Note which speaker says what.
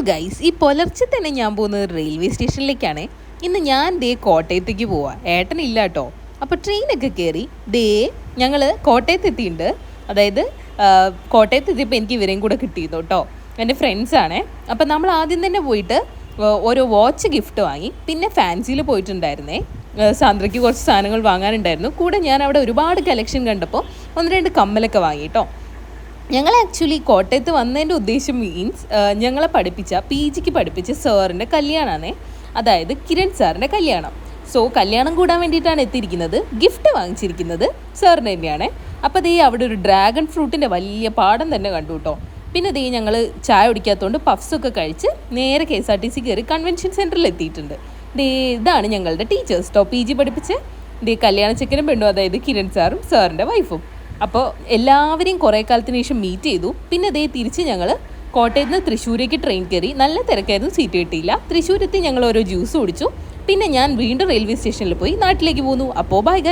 Speaker 1: Hello guys, ഈ പുലർച്ചെ തന്നെ ഞാൻ പോകുന്നത് റെയിൽവേ സ്റ്റേഷനിലേക്കാണ്. ഇന്ന് ഞാൻ ദേ കോട്ടയത്തേക്ക് പോവാം. ഏട്ടനില്ല കേട്ടോ. അപ്പോൾ ട്രെയിനൊക്കെ കയറി ഞങ്ങൾ കോട്ടയത്ത് എത്തിയിട്ടുണ്ട്. അതായത് കോട്ടയത്ത് എത്തിയപ്പോൾ എനിക്ക് ഇവരെയും കൂടെ കിട്ടിയിരുന്നു കേട്ടോ. എൻ്റെ ഫ്രണ്ട്സാണേ. അപ്പോൾ നമ്മൾ ആദ്യം തന്നെ പോയിട്ട് ഓരോ വാച്ച് ഗിഫ്റ്റ് വാങ്ങി. പിന്നെ ഫാൻസിയിൽ പോയിട്ടുണ്ടായിരുന്നേ. സാന്ദ്രയ്ക്ക് കുറച്ച് സാധനങ്ങൾ വാങ്ങാനുണ്ടായിരുന്നു. കൂടെ ഞാൻ അവിടെ ഒരുപാട് കളക്ഷൻ കണ്ടപ്പോൾ 1-2 കമ്മലൊക്കെ വാങ്ങി കേട്ടോ. ഞങ്ങൾ ആക്ച്വലി കോട്ടയത്ത് വന്നതിൻ്റെ ഉദ്ദേശം മീൻസ് ഞങ്ങളെ PGക്ക് പഠിപ്പിച്ച സാറിൻ്റെ കല്യാണമാണേ. അതായത് കിരൺ സാറിൻ്റെ കല്യാണം. സോ കല്യാണം കൂടാൻ വേണ്ടിയിട്ടാണ് എത്തിയിരിക്കുന്നത്. ഗിഫ്റ്റ് വാങ്ങിച്ചിരിക്കുന്നത് സാറിന് തന്നെയാണ്. അപ്പോൾ അവിടെ ഒരു ഡ്രാഗൺ ഫ്രൂട്ടിൻ്റെ വലിയ പാടം തന്നെ കണ്ടു കേട്ടോ. പിന്നെ ഞങ്ങൾ ചായ കുടിക്കാത്തതുകൊണ്ട് പഫ്സൊക്കെ കഴിച്ച് നേരെ KSRTC കയറി കൺവെൻഷൻ സെൻറ്ററിൽ എത്തിയിട്ടുണ്ട്. ഇതാണ് ഞങ്ങളുടെ ടീച്ചേഴ്സ് കേട്ടോ. PG പഠിപ്പിച്ച് കല്യാണ ചെക്കനും പെണ്ണും, അതായത് കിരൺ സാറും സാറിൻ്റെ വൈഫും. അപ്പോൾ എല്ലാവരെയും കുറേ കാലത്തിന് ശേഷം മീറ്റ് ചെയ്തു. പിന്നെ തിരിച്ച് ഞങ്ങൾ കോട്ടയത്ത് നിന്ന് തൃശ്ശൂരേക്ക് ട്രെയിൻ കയറി. നല്ല തിരക്കായിരുന്നു, സീറ്റ് കിട്ടിയില്ല. തൃശ്ശൂരെത്തി ഞങ്ങൾ ഓരോ ജ്യൂസ് കുടിച്ചു. പിന്നെ ഞാൻ വീണ്ടും റെയിൽവേ സ്റ്റേഷനിൽ പോയി നാട്ടിലേക്ക് പോന്നു. അപ്പോൾ ബൈ.